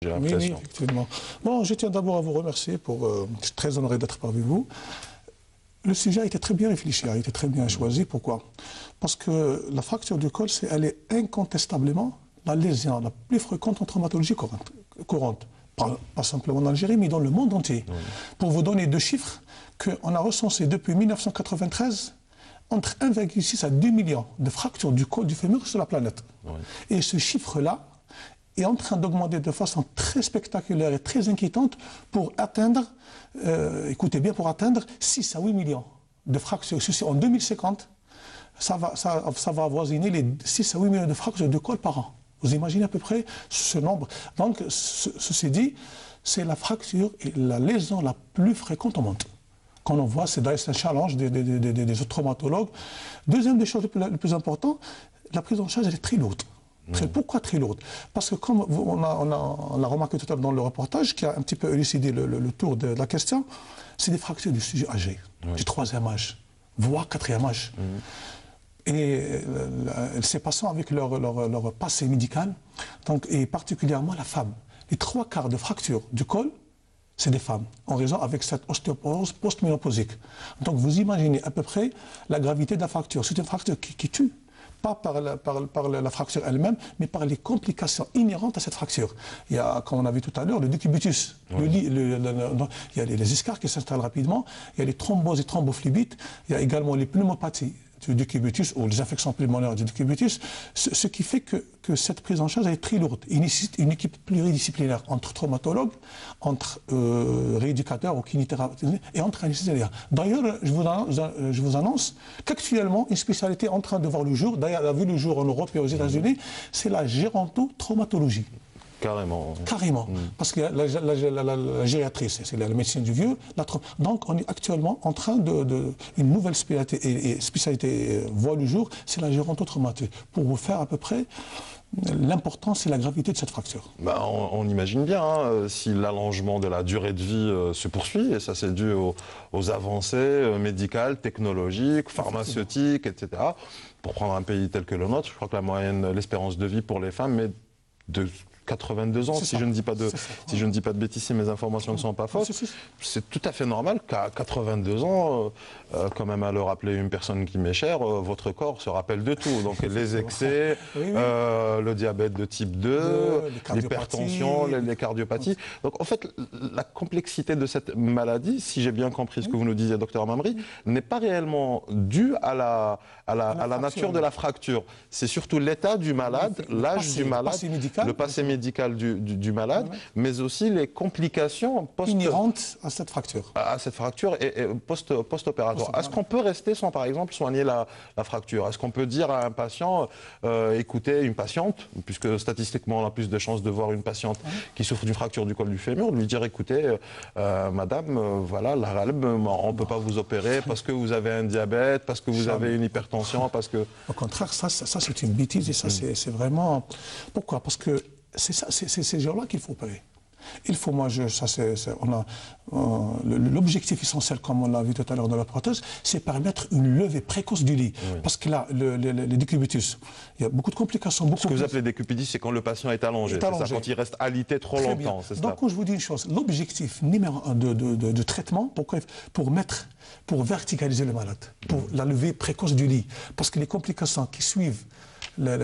j'ai Oui, l'impression. effectivement. Bon, je tiens d'abord à vous remercier je suis très honoré d'être parmi vous. Le sujet a été très bien réfléchi, a été très bien choisi. Pourquoi? Parce que la fracture du col, elle est incontestablement la lésion la plus fréquente en traumatologie courante. Pas simplement en Algérie, mais dans le monde entier. Oui. Pour vous donner deux chiffres, qu'on a recensé depuis 1993 entre 1,6 à 2 millions de fractures du col du fémur sur la planète. Oui. Et ce chiffre-là est en train d'augmenter de façon très spectaculaire et très inquiétante pour atteindre, écoutez bien, pour atteindre 6 à 8 millions de fractures. En 2050, ça va avoisiner les 6 à 8 millions de fractures de col par an. Vous imaginez à peu près ce nombre. Donc, ceci dit, c'est la fracture et la lésion la plus fréquente au monde. Quand on voit, c'est un challenge des traumatologues. Deuxième des choses les plus importantes, la prise en charge, elle est très lourde. Pourquoi très lourde? Parce que comme on a remarqué tout à l'heure dans le reportage, qui a un petit peu élucidé le tour de la question, c'est des fractures du sujet âgé, du 3e âge, voire 4e âge. Et ces patients avec leur passé médical, donc, et particulièrement la femme. Les 3/4 de fractures du col, c'est des femmes, en raison avec cette ostéoporose post-ménopausique. Donc vous imaginez à peu près la gravité de la fracture. C'est une fracture qui tue. Pas par la fracture elle-même, mais par les complications inhérentes à cette fracture. Il y a, comme on a vu tout à l'heure, le décubitus. Oui. Il y a les escarres qui s'installent rapidement, il y a les thromboses et thrombophlébites, il y a également les pneumopathies du décubitus ou les infections pulmonaires du décubitus, ce qui fait que cette prise en charge est très lourde. Il nécessite une équipe pluridisciplinaire entre traumatologues, entre rééducateurs ou kinésithérapeutes et entre anesthésistes. D'ailleurs, je vous annonce qu'actuellement, une spécialité est en train de voir le jour, d'ailleurs, elle a vu le jour en Europe et aux États-Unis, c'est la gérontotraumatologie. Carrément. Carrément. Parce que la gériatrie, c'est la médecine du vieux. Donc, on est actuellement en train une nouvelle spécialité voit le jour, c'est la gérontotraumatologie. Pour vous faire à peu près l'importance et la gravité de cette fracture. Ben, on imagine bien, hein, si l'allongement de la durée de vie se poursuit, et ça c'est dû aux avancées médicales, technologiques, pharmaceutiques, etc. Pour prendre un pays tel que le nôtre, je crois que l'espérance de vie pour les femmes est de 82 ans, si je ne dis pas de bêtises, si mes informations ne sont pas fausses. C'est tout à fait normal qu'à 82 ans, quand même à le rappeler une personne qui m'est chère, votre corps se rappelle de tout. Donc les excès, le diabète de type 2, l'hypertension, les cardiopathies. Donc en fait, la complexité de cette maladie, si j'ai bien compris ce que vous nous disiez, docteur Mamri, n'est pas réellement due à la nature de la fracture. C'est surtout l'état du malade, l'âge du malade, le passé médical du malade, mais aussi les complications inhérentes à cette fracture. À cette fracture et post-opératoire. Est-ce qu'on peut rester sans, par exemple, soigner la fracture? Est-ce qu'on peut dire à un patient, écoutez, une patiente, puisque statistiquement on a plus de chances de voir une patiente qui souffre d'une fracture du col du fémur, lui dire, écoutez, madame, voilà, la RALB, on ne peut pas vous opérer parce que vous avez un diabète, parce que vous avez une hypertension, parce que... Au contraire, ça c'est une bêtise et ça c'est vraiment... Pourquoi? Parce que c'est ces gens-là qu'il faut opérer. Il faut, l'objectif essentiel, comme on l'a vu tout à l'heure dans la prothèse, c'est permettre une levée précoce du lit. Oui. Parce que là, le décubitus, il y a beaucoup de complications. Ce que vous appelez décubitus, c'est quand le patient est allongé. C'est ça, quand il reste alité trop longtemps. Donc, quand je vous dis une chose, l'objectif numéro 1 de traitement, pour verticaliser le malade, pour la levée précoce du lit. Parce que les complications qui suivent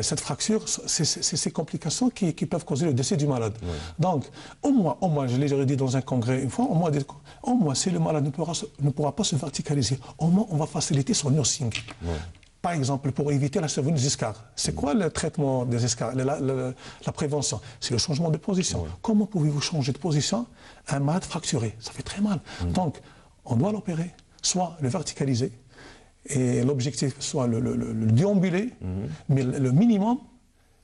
cette fracture, c'est ces complications qui peuvent causer le décès du malade. Oui. Donc, au moins, je l'ai dit dans un congrès une fois, au moins si le malade ne pourra pas se verticaliser, au moins on va faciliter son nursing. Oui. Par exemple, pour éviter la survenue des escarres. C'est quoi le traitement des escarres, la prévention? C'est le changement de position. Oui. Comment pouvez-vous changer de position à un malade fracturé? Ça fait très mal. Donc, on doit l'opérer, soit le verticaliser, et l'objectif soit le déambuler, mais le minimum,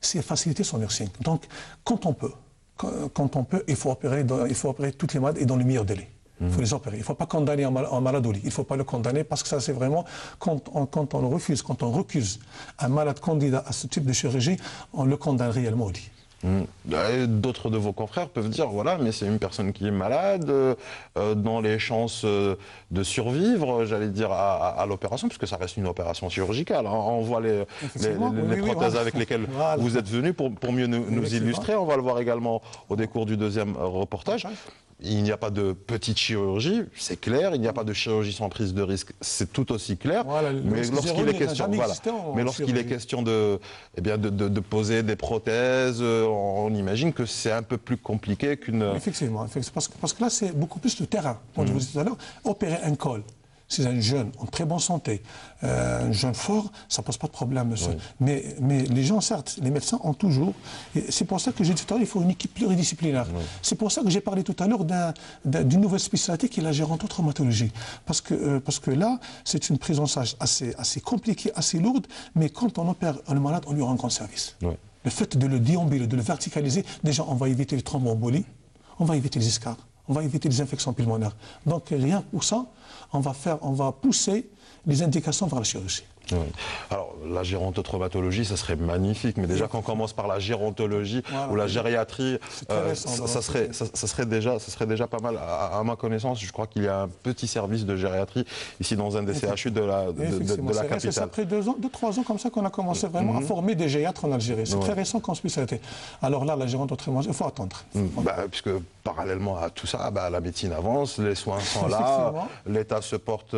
c'est faciliter son nursing. Donc, quand on peut, il faut opérer toutes les malades et dans le meilleur délai. Il faut les opérer. Il ne faut pas condamner un malade au lit. Il ne faut pas le condamner parce que ça, c'est vraiment, quand on le refuse, quand on recuse un malade candidat à ce type de chirurgie, on le condamne réellement au lit. D'autres de vos confrères peuvent dire, voilà, mais c'est une personne qui est malade, dont les chances de survivre, j'allais dire, à l'opération, puisque ça reste une opération chirurgicale. Hein. On voit les prothèses voilà. avec lesquelles Voilà. vous êtes venus pour mieux nous illustrer. On va le voir également au décours du deuxième reportage. Il n'y a pas de petite chirurgie, c'est clair. Il n'y a pas de chirurgie sans prise de risque, c'est tout aussi clair. Voilà, mais lorsqu'il est question, eh bien, de poser des prothèses, on imagine que c'est un peu plus compliqué qu'une... Effectivement, parce que là, c'est beaucoup plus le terrain. Comme je vous disais tout à l'heure, opérer un col, c'est un jeune en très bonne santé, un jeune fort, ça ne pose pas de problème, monsieur. Oui. Mais les gens, certes, les médecins ont toujours... C'est pour ça que j'ai dit tout à l'heure, il faut une équipe pluridisciplinaire. Oui. C'est pour ça que j'ai parlé tout à l'heure d'une nouvelle spécialité qui est la gérontotraumatologie. Parce que là, c'est une prise en charge assez compliquée, assez lourde, mais quand on opère un malade, on lui rend compte service. Oui. Le fait de le déambuler, de le verticaliser, déjà, on va éviter les thromboembolies, on va éviter les escarres, on va éviter les infections pulmonaires. Donc, rien que pour ça, on va pousser les indications vers la chirurgie. Oui. Alors, la gérontotraumatologie, ça serait magnifique, mais déjà qu'on commence par la gérontologie ou la gériatrie, ça serait déjà pas mal. À ma connaissance, je crois qu'il y a un petit service de gériatrie ici dans un des CHU de la capitale. C'est après 2-3 ans comme ça qu'on a commencé vraiment à former des gériatres en Algérie. C'est très récent comme spécialité. Alors là, la gérontotraumatologie, il faut attendre. Puisque parallèlement à tout ça, la médecine avance, les soins sont là, l'État se porte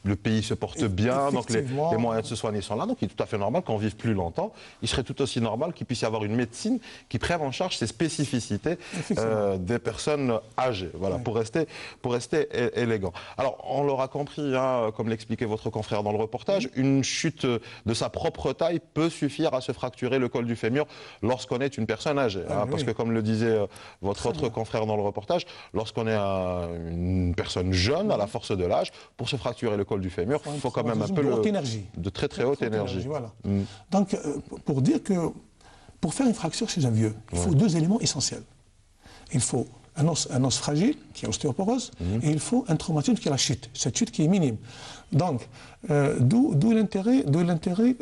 le pays se porte bien, donc les moyens de se soigner sont là, donc il est tout à fait normal qu'on vive plus longtemps. Il serait tout aussi normal qu'il puisse y avoir une médecine qui prenne en charge ces spécificités des personnes âgées, voilà, pour rester élégant. Alors, on l'aura compris, hein, comme l'expliquait votre confrère dans le reportage, une chute de sa propre taille peut suffire à se fracturer le col du fémur lorsqu'on est une personne âgée. Parce que, comme le disait votre autre confrère dans le reportage, lorsqu'on est une personne jeune, à la force de l'âge, pour se fracturer le col du fémur, il faut quand même un peu de très haute énergie. Voilà. Donc, pour dire que pour faire une fracture chez un vieux, il faut 2 éléments essentiels. Il faut un os fragile, qui est l'ostéoporose, et il faut un traumatisme qui est la chute, cette chute qui est minime. Donc, d'où l'intérêt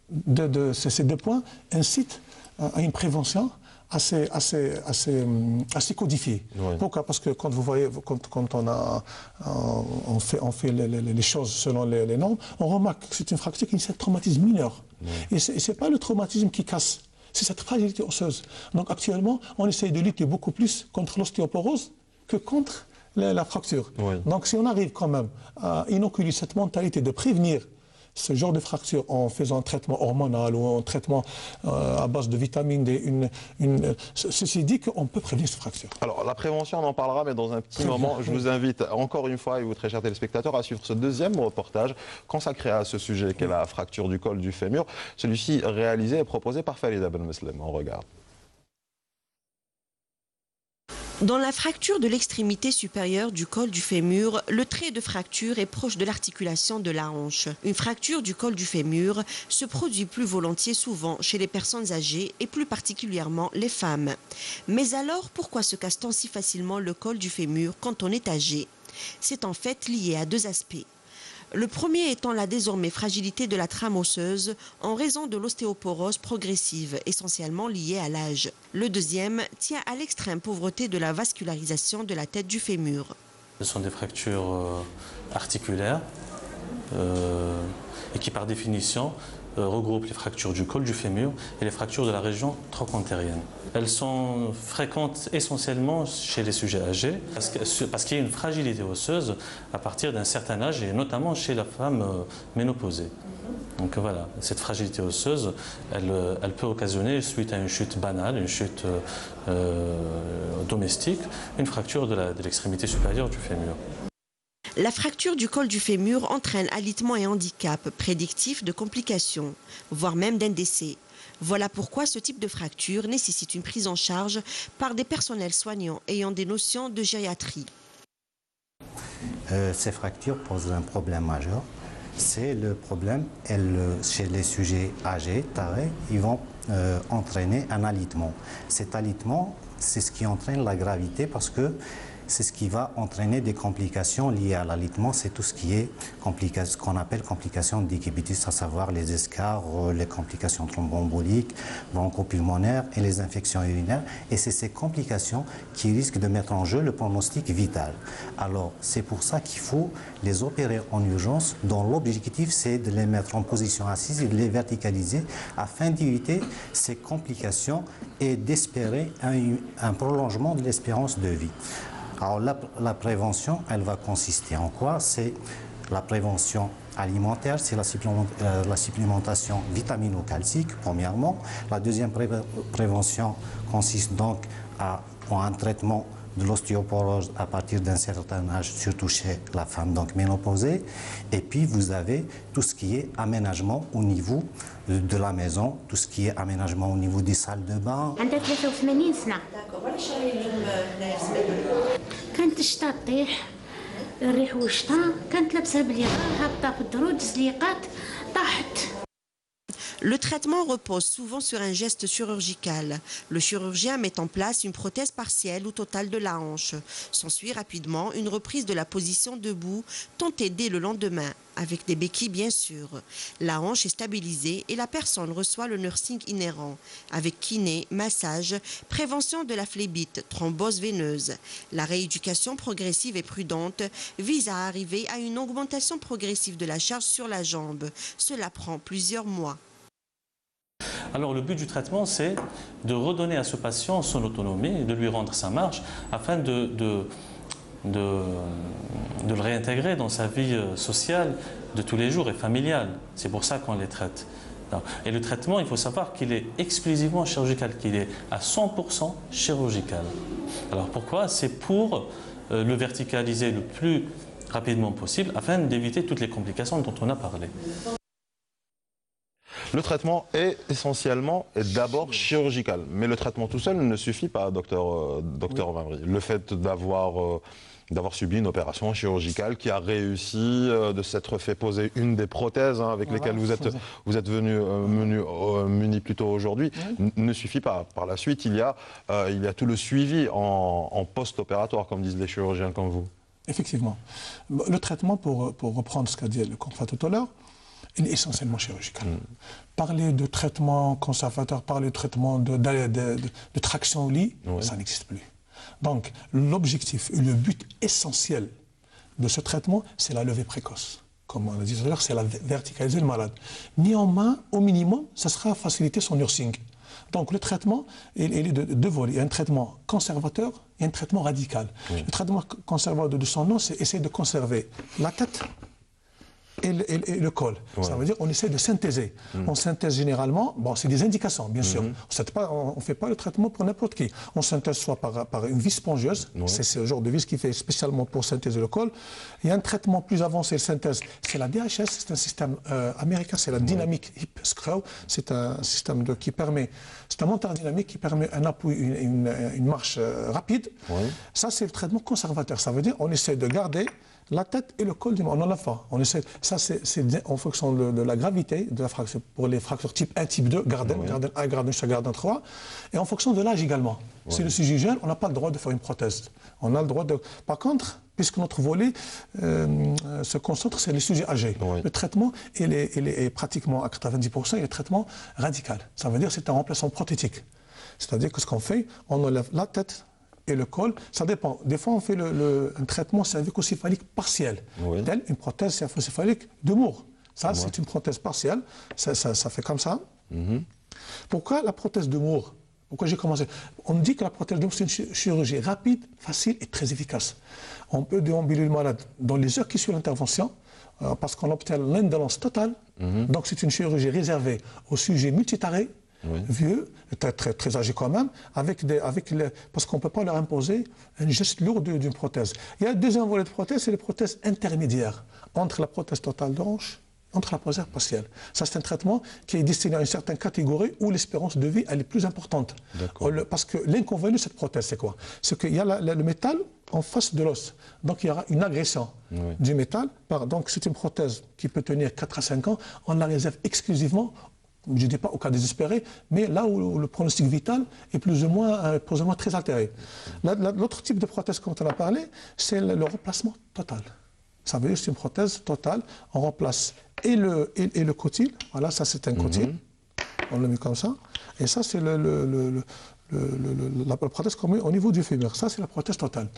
de ces 2 points incitent à une prévention assez codifié. Oui. Pourquoi? Parce que quand vous voyez, quand on fait les choses selon les normes, on remarque que c'est une fracture qui est un traumatisme mineur. Oui. Et ce n'est pas le traumatisme qui casse, c'est cette fragilité osseuse. Donc actuellement, on essaye de lutter beaucoup plus contre l'ostéoporose que contre la fracture. Oui. Donc si on arrive quand même à inoculer cette mentalité de prévenir ce genre de fracture en faisant un traitement hormonal ou un traitement à base de vitamine D, ceci dit qu'on peut prévenir cette fracture. Alors la prévention, on en parlera, mais dans un petit moment, je vous invite encore une fois, et vous très chers téléspectateurs, à suivre ce deuxième reportage consacré à ce sujet qu'est la fracture du col du fémur. Celui-ci réalisé et proposé par Farida Ben Meslen. On regarde. Dans la fracture de l'extrémité supérieure du col du fémur, le trait de fracture est proche de l'articulation de la hanche. Une fracture du col du fémur se produit plus volontiers souvent chez les personnes âgées et plus particulièrement les femmes. Mais alors, pourquoi se casse-t-on si facilement le col du fémur quand on est âgé? C'est en fait lié à 2 aspects. Le premier étant la désormais fragilité de la trame osseuse en raison de l'ostéoporose progressive, essentiellement liée à l'âge. Le deuxième tient à l'extrême pauvreté de la vascularisation de la tête du fémur. Ce sont des fractures articulaires et qui par définition regroupent les fractures du col du fémur et les fractures de la région trochantérienne. Elles sont fréquentes essentiellement chez les sujets âgés parce qu'il y a une fragilité osseuse à partir d'un certain âge et notamment chez la femme ménopausée. Donc voilà, cette fragilité osseuse, elle peut occasionner, suite à une chute banale, une chute domestique, une fracture de l'extrémité supérieure du fémur. La fracture du col du fémur entraîne alitement et handicap, prédictif de complications, voire même d'un décès. Voilà pourquoi ce type de fracture nécessite une prise en charge par des personnels soignants ayant des notions de gériatrie. Ces fractures posent un problème majeur. C'est le problème, chez les sujets âgés, tarés, ils vont entraîner un alitement. Cet alitement, c'est ce qui entraîne la gravité parce que c'est ce qui va entraîner des complications liées à l'alitement. C'est tout ce qui est ce qu'on appelle complications décubitus, à savoir les escarres, les complications thromboemboliques, bronchopulmonaires et les infections urinaires. Et c'est ces complications qui risquent de mettre en jeu le pronostic vital. Alors, c'est pour ça qu'il faut les opérer en urgence, dont l'objectif, c'est de les mettre en position assise et de les verticaliser afin d'éviter ces complications et d'espérer un prolongement de l'espérance de vie. Alors la prévention, elle va consister en quoi? C'est la prévention alimentaire, c'est la supplémentation vitamino-calcique, premièrement. La deuxième prévention consiste donc en un traitement de l'ostéoporose à partir d'un certain âge, surtout chez la femme donc ménopausée. Et puis vous avez tout ce qui est aménagement au niveau de la maison, tout ce qui est aménagement au niveau des salles de bain. عندها 83 سنة. كانت الشتا تطيح الريح والشتا كانت لابسة بليغة هابطة في الدروج زليقات طاحت. Le traitement repose souvent sur un geste chirurgical. Le chirurgien met en place une prothèse partielle ou totale de la hanche. S'ensuit rapidement une reprise de la position debout, tentée dès le lendemain, avec des béquilles bien sûr. La hanche est stabilisée et la personne reçoit le nursing inhérent, avec kiné, massage, prévention de la phlébite, thrombose veineuse. La rééducation progressive et prudente vise à arriver à une augmentation progressive de la charge sur la jambe. Cela prend plusieurs mois. Alors le but du traitement, c'est de redonner à ce patient son autonomie, de lui rendre sa marche, afin de le réintégrer dans sa vie sociale de tous les jours et familiale. C'est pour ça qu'on les traite. Et le traitement, il faut savoir qu'il est exclusivement chirurgical, qu'il est à 100% chirurgical. Alors pourquoi? C'est pour le verticaliser le plus rapidement possible, afin d'éviter toutes les complications dont on a parlé. Le traitement est essentiellement et d'abord chirurgical. Mais le traitement tout seul ne suffit pas, docteur Vamri. Le fait d'avoir subi une opération chirurgicale qui a réussi, de s'être fait poser une des prothèses avec lesquelles vous êtes venu muni plus tôt aujourd'hui, ne suffit pas. Par la suite, il y a tout le suivi en post-opératoire, comme disent les chirurgiens comme vous. Effectivement. Le traitement, pour reprendre ce qu'a dit le confrère tout à l'heure, il est essentiellement chirurgical. Parler de traitement conservateur, parler de traitement de traction au lit, ça n'existe plus. Donc, l'objectif et le but essentiel de ce traitement, c'est la levée précoce. Comme on l'a dit tout à l'heure, c'est la verticaliser le malade. Néanmoins, au minimum, ça sera faciliter son nursing. Donc le traitement, il est de deux volets. Il y a un traitement conservateur et un traitement radical. Le traitement conservateur de son nom, c'est essayer de conserver la tête et le col. Ça veut dire qu'on essaie de synthéser. On synthèse généralement, bon, c'est des indications, bien sûr. On ne fait pas le traitement pour n'importe qui. On synthèse soit par une vis spongieuse, c'est ce genre de vis qui fait spécialement pour synthéser le col. Il y a un traitement plus avancé de synthèse, c'est la DHS, c'est un système américain, c'est la Dynamic Hip Screw. C'est un système qui permet, c'est un monteur dynamique qui permet un appui, une marche rapide. Ça, c'est le traitement conservateur. Ça veut dire qu'on essaie de garder la tête et le col du enfant. On essaie, ça c'est en fonction de la gravité de la fracture. Pour les fractures type 1, type 2, Gardin 1, Gardin 2, Gardin 3. Et en fonction de l'âge également. Si le sujet est jeune, on n'a pas le droit de faire une prothèse. On a le droit de... Par contre, puisque notre volet se concentre sur les sujets âgés, le traitement, il est pratiquement à 90%, il est traitement radical. Ça veut dire que c'est un remplaçant prothétique. C'est-à-dire que ce qu'on fait, on enlève la tête et le col, ça dépend. Des fois, on fait un traitement cervicocéphalique partiel, tel une prothèse cervicocéphalique de Moore. Ça, c'est une prothèse partielle. Ça fait comme ça. Pourquoi la prothèse de Moore? Pourquoi j'ai commencé? On dit que la prothèse de Moore, c'est une chirurgie rapide, facile et très efficace. On peut déambuler le malade dans les heures qui suivent l'intervention, parce qu'on obtient l'indolence totale. Donc, c'est une chirurgie réservée aux sujets multitarés, vieux, très âgés quand même, parce qu'on ne peut pas leur imposer un geste lourd d'une prothèse. Il y a un deuxième volet de prothèse, c'est les prothèses intermédiaires, entre la prothèse totale de hanche, entre la prothèse partielle. Ça, c'est un traitement qui est destiné à une certaine catégorie où l'espérance de vie elle est plus importante. Parce que l'inconvénient de cette prothèse, c'est quoi? C'est qu'il y a le métal en face de l'os. Donc, il y aura une agression du métal. Donc, c'est une prothèse qui peut tenir 4 à 5 ans. On la réserve exclusivement je ne dis pas au cas désespéré, mais là où le pronostic vital est plus ou moins très altéré. L'autre type de prothèse dont on a parlé, c'est le remplacement total. Ça veut dire que c'est une prothèse totale. On remplace et le cotyle. Voilà, ça c'est un cotyle. On le met comme ça. Et ça c'est la prothèse qu'on met au niveau du fémur. Ça c'est la prothèse totale.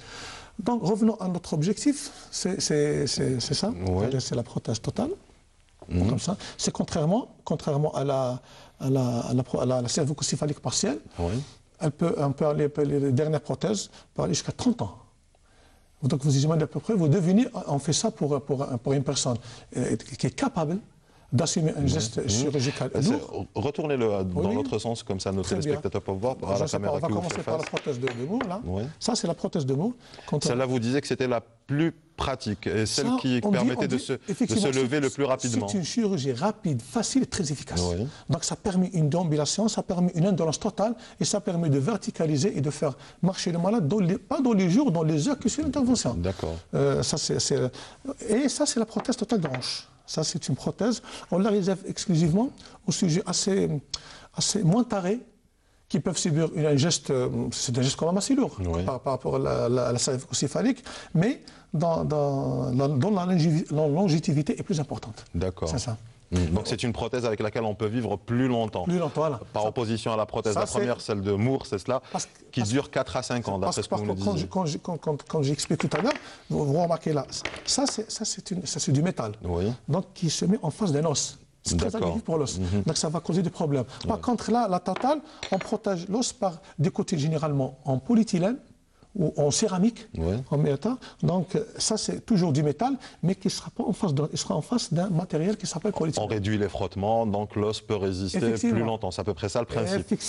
Donc revenons à notre objectif. C'est ça. Oui. C'est la prothèse totale. Comme ça. C'est contrairement à la cervicocéphalique partielle. Oui. On peut aller, les dernières prothèses peuvent aller jusqu'à 30 ans. Donc vous imaginez à peu près, vous devinez, on fait ça pour une personne qui est capable d'assumer un geste chirurgical lourd. Retournez-le dans l'autre sens, comme ça nos téléspectateurs peuvent voir par la caméra. On va commencer par la prothèse de Moore, là. Oui. Ça, c'est la prothèse de Moore. Celle-là, vous disiez que c'était la plus pratique et celle qui permettait de se lever le plus rapidement. C'est une chirurgie rapide, facile et très efficace. Oui. Donc ça permet une déambulation, ça permet une indolence totale et ça permet de verticaliser et de faire marcher le malade, pas dans les jours, dans les heures qui suivent l'intervention. D'accord. Et ça, c'est la prothèse totale de hanche. Ça, c'est une prothèse. On la réserve exclusivement aux sujets assez moins tarés qui peuvent subir un geste, c'est un geste quand même assez lourd par rapport à la cervicocéphalique, mais dont la longévité est plus importante. D'accord. C'est ça. Donc c'est une prothèse avec laquelle on peut vivre plus longtemps. Plus longtemps, voilà. Par opposition à la prothèse, la première, celle de Moore, c'est cela, qui dure 4 à 5 ans, d'après ce que vous nous disiez. Quand j'explique tout à l'heure, vous remarquez là, ça c'est du métal, donc qui se met en face d'un os. C'est très agressif pour l'os, donc ça va causer des problèmes. Par contre là, la totale, on protège l'os par des côtés généralement en polyéthylène, ou en céramique, en métal. Donc ça c'est toujours du métal, mais qui sera pas en face il sera en face d'un matériel qui s'appelle polyéthylène. On réduit les frottements, donc l'os peut résister plus longtemps. C'est à peu près ça le principe.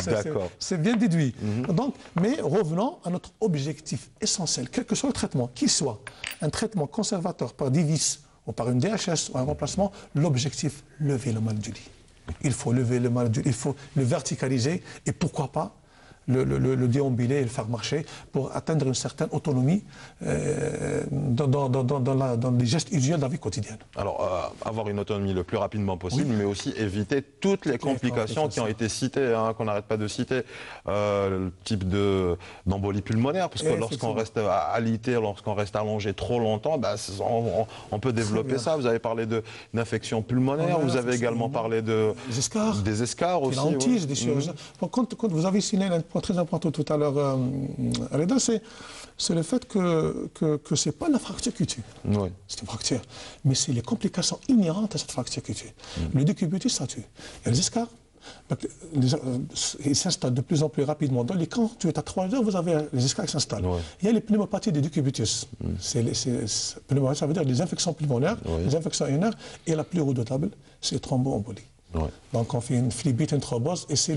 D'accord. C'est bien déduit. Donc, mais revenons à notre objectif essentiel, quel que soit le traitement, qu'il soit un traitement conservateur par des vis ou par une DHS ou un remplacement, l'objectif, lever le mal du lit. Il faut lever le mal du lit, il faut le verticaliser et pourquoi pas le déambuler et le faire marcher pour atteindre une certaine autonomie dans les gestes usuels de la vie quotidienne. Alors, avoir une autonomie le plus rapidement possible, mais aussi éviter toutes les complications qui ont été citées, qu'on n'arrête pas de citer, le type d'embolie pulmonaire, parce que lorsqu'on reste alité, lorsqu'on reste allongé trop longtemps, on peut développer ça. Vous avez parlé d'une infection pulmonaire, vous avez également parlé des escarres aussi. Des chirurgiens. Quand vous avez signé un point très important tout à l'heure, Reda, c'est le fait que ce n'est pas la fracture qui tue. C'est une fracture. Mais c'est les complications inhérentes à cette fracture qui tue. Le décubitus, ça tue. Il y a les escarres. Ils s'installent de plus en plus rapidement. Dans les camps, tu es à 3 heures, vous avez les escarres qui s'installent. Il y a les pneumopathies du décubitus. Ça veut dire les infections pulmonaires, les infections urinaires. Et la plus redoutable, c'est les thromboembolies. Donc on fait une phlébite, une thrombose et c'est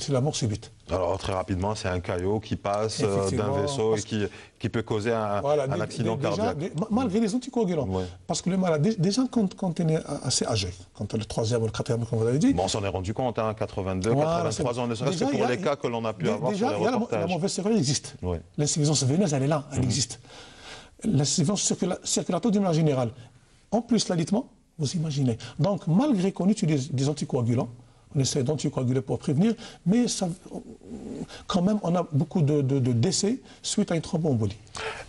la mort subite. Alors très rapidement, c'est un caillot qui passe d'un vaisseau et qui peut causer un accident cardiaque. Malgré les anticoagulants. Parce que le malade, déjà quand on est assez âgé, quand on est le 3e ou le 4e, comme vous l'avez dit. Bon, on s'en est rendu compte, 82, 83 ans, ne serait-ce que pour les cas que l'on a pu avoir sur les reportages. La mauvaise circulation existe. L'insuffisance veineuse, elle est là, elle existe. L'insuffisance circulatoire d'une manière générale. En plus, l'alitement. Vous imaginez. Donc, malgré qu'on utilise des anticoagulants, on essaie d'anticoaguler pour prévenir, mais quand même, on a beaucoup de décès suite à une thromboembolie.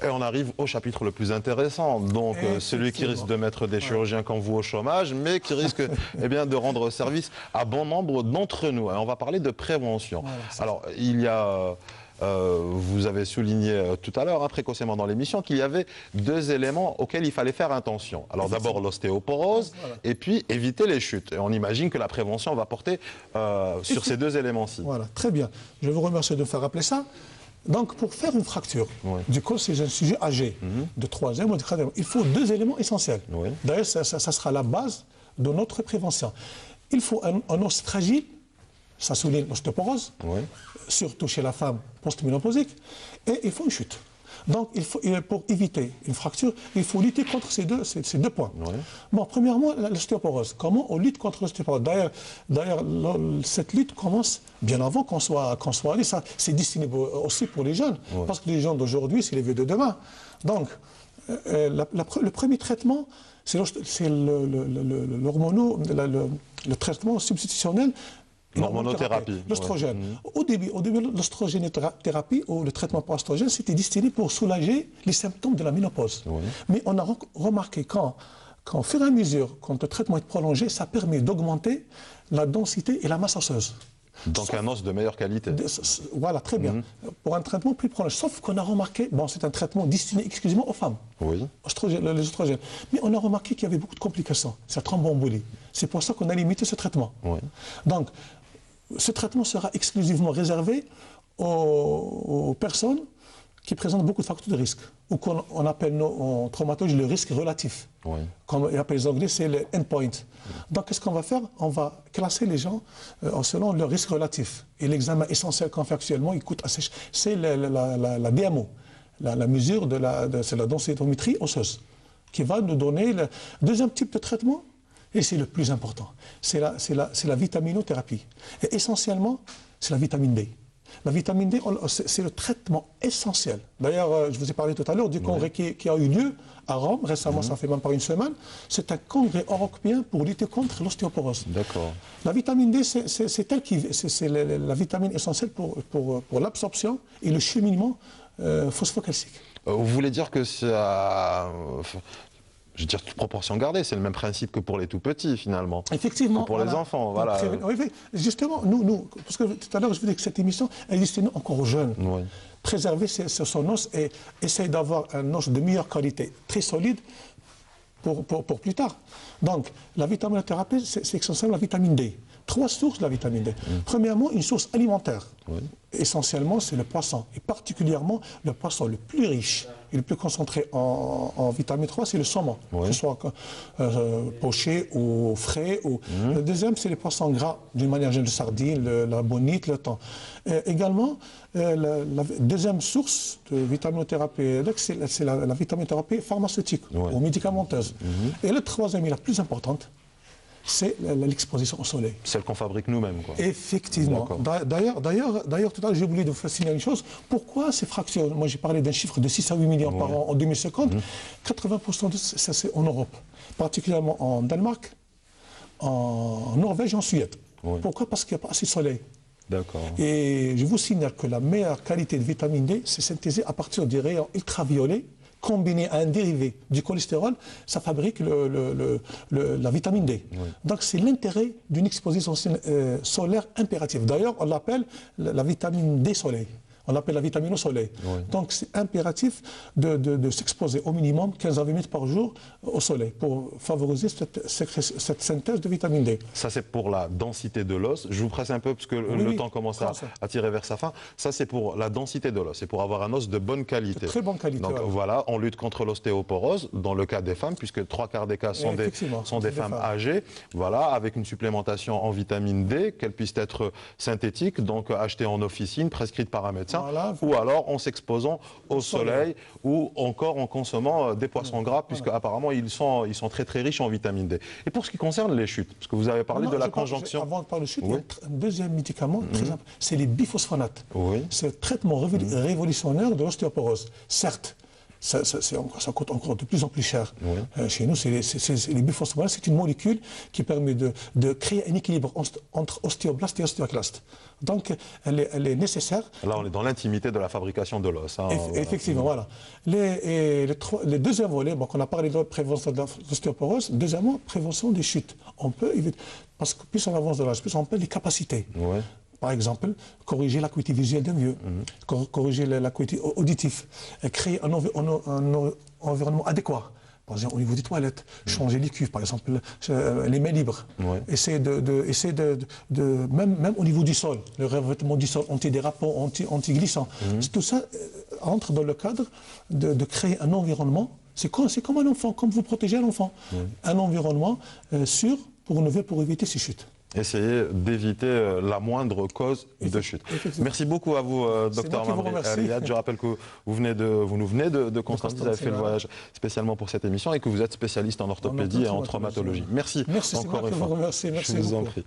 Et on arrive au chapitre le plus intéressant, donc celui qui risque de mettre des chirurgiens comme vous au chômage, mais qui risque de rendre service à bon nombre d'entre nous. Et on va parler de prévention. Alors, il y a... vous avez souligné tout à l'heure, précocement dans l'émission, qu'il y avait 2 éléments auxquels il fallait faire attention. Alors d'abord l'ostéoporose et puis éviter les chutes. Et on imagine que la prévention va porter sur ces 2 éléments-ci. Voilà, très bien. Je vous remercie de faire rappeler ça. Donc pour faire une fracture du col, c'est un sujet âgé de 3e ou de 4e. Il faut 2 éléments essentiels. D'ailleurs, ça sera la base de notre prévention. Il faut un os fragile. Ça souligne l'ostéoporose, surtout chez la femme post-ménopausique, et il faut une chute. Donc, pour éviter une fracture, il faut lutter contre ces deux points. Bon, premièrement, l'ostéoporose. Comment on lutte contre l'ostéoporose? D'ailleurs, cette lutte commence bien avant qu'on soit allé. C'est destiné aussi pour les jeunes, parce que les jeunes d'aujourd'hui, c'est les vieux de demain. Donc, Le premier traitement, c'est le traitement substitutionnel. L'hormonothérapie. L'oestrogène. Au début, l'oestrogénothérapie ou le traitement pour oestrogène, c'était destiné pour soulager les symptômes de la ménopause. Oui. Mais on a remarqué qu'au fur et à mesure, quand le traitement est prolongé, ça permet d'augmenter la densité et la masse osseuse. Donc un os de meilleure qualité. Voilà, très bien. Pour un traitement plus prolongé. Sauf qu'on a remarqué, bon, c'est un traitement destiné exclusivement aux femmes. Oui. Les oestrogènes. Mais on a remarqué qu'il y avait beaucoup de complications. C'est la thromboembolie. C'est pour ça qu'on a limité ce traitement. Oui. Donc, ce traitement sera exclusivement réservé aux personnes qui présentent beaucoup de facteurs de risque, ou qu'on appelle en traumatologie le risque relatif. Oui. Comme ils appellent les Anglais, c'est le endpoint. Oui. Donc, qu'est-ce qu'on va faire? On va classer les gens selon leur risque relatif. Et l'examen essentiel qu'on fait actuellement, il coûte assez cher. C'est la DMO, la mesure de la densitométrie osseuse, qui va nous donner le deuxième type de traitement. Et c'est le plus important, c'est la vitaminothérapie. Et essentiellement, c'est la vitamine D. La vitamine D, c'est le traitement essentiel. D'ailleurs, je vous ai parlé tout à l'heure du congrès qui a eu lieu à Rome, récemment, ça fait même pas une semaine. C'est un congrès européen pour lutter contre l'ostéoporose. D'accord. La vitamine D, c'est la vitamine essentielle pour l'absorption et le cheminement phosphocalcique. Vous voulez dire que ça... Je veux dire, toute proportion gardée, c'est le même principe que pour les tout-petits, finalement. Effectivement. Que pour les enfants, voilà. Oui, justement, nous, parce que tout à l'heure, je vous dis que cette émission est destinée encore aux jeunes. Oui. Préserver son os et essayer d'avoir un os de meilleure qualité, très solide, pour plus tard. Donc, la vitaminothérapie, c'est essentiellement la vitamine D. 3 sources de la vitamine D. Premièrement, une source alimentaire. Oui. Essentiellement, c'est le poisson. Et particulièrement, le poisson le plus riche et le plus concentré en vitamine 3, c'est le saumon. Oui. Que ce soit poché ou frais. Le deuxième, c'est les poissons gras, d'une manière générale, le sardine, la bonite, le thon. Également, la deuxième source de vitaminothérapie, c'est la vitaminothérapie pharmaceutique ou médicamenteuse. Et le troisième et la plus importante, c'est l'exposition au soleil. Celle qu'on fabrique nous-mêmes, quoi. Effectivement. D'ailleurs, tout à l'heure, j'ai oublié de vous signaler une chose. Pourquoi ces fractures? Moi, j'ai parlé d'un chiffre de 6 à 8 millions par an en 2050. 80% de ça, c'est en Europe, particulièrement en Danemark, en Norvège et en Suède. Pourquoi? Parce qu'il n'y a pas assez de soleil. D'accord. Et je vous signale que la meilleure qualité de vitamine D, c'est synthétisée à partir des rayons ultraviolets, combiné à un dérivé du cholestérol, ça fabrique la vitamine D. Oui. Donc c'est l'intérêt d'une exposition solaire impérative. D'ailleurs, on l'appelle la vitamine D soleil. On l'appelle la vitamine au soleil. Oui. Donc c'est impératif de s'exposer au minimum 15 à 20 minutes par jour au soleil pour favoriser cette synthèse de vitamine D. Ça c'est pour la densité de l'os. Je vous presse un peu parce que le temps commence à tirer vers sa fin. Ça c'est pour la densité de l'os. C'est pour avoir un os de bonne qualité. De très bonne qualité. Donc voilà, on lutte contre l'ostéoporose dans le cas des femmes puisque 3/4 des cas sont des femmes âgées. Voilà, avec une supplémentation en vitamine D, qu'elle puisse être synthétique, donc achetée en officine, prescrite par un médecin. Voilà. Ou alors en s'exposant au soleil ou encore en consommant des poissons gras puisque apparemment ils sont très très riches en vitamine D. Et pour ce qui concerne les chutes, parce que vous avez parlé de la conjonction... Avant de parler de chute, il y a un deuxième médicament très important, c'est les biphosphonates. Oui. C'est le traitement révolutionnaire de l'ostéoporose. Certes, ça coûte encore de plus en plus cher. Oui. Chez nous, les biphosphonates, c'est une molécule qui permet de créer un équilibre entre ostéoblaste et ostéoclaste. Donc, elle est nécessaire. Là, on est dans l'intimité de la fabrication de l'os. Hein, effectivement, voilà. Le deuxième volet, on a parlé de la prévention de l'ostéoporose. Deuxièmement, prévention des chutes. On peut éviter, parce que plus on avance de l'âge, plus on perd les capacités. Ouais. Par exemple, corriger l'acuité visuelle d'un vieux, corriger l'acuité auditive, créer un environnement adéquat. Par exemple, au niveau des toilettes, changer les cuves, par exemple, les mains libres. Ouais. Essayer même au niveau du sol, le revêtement du sol antidérapant, anti-glissant. Tout ça entre dans le cadre de créer un environnement. C'est comme un enfant, comme vous protégez un enfant. Un environnement sûr pour éviter ces chutes. essayer d'éviter la moindre cause de chute. Merci beaucoup à vous, docteur Mamri Riyad. Je rappelle que vous nous venez de Constantine, vous avez fait le voyage spécialement pour cette émission et que vous êtes spécialiste en orthopédie et en traumatologie. Merci encore une fois. Merci Je vous en prie.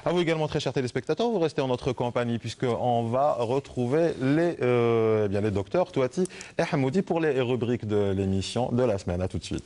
À vous également, très chers téléspectateurs, vous restez en notre compagnie puisqu'on va retrouver les docteurs Touati et Hamoudi pour les rubriques de l'émission de la semaine. À tout de suite.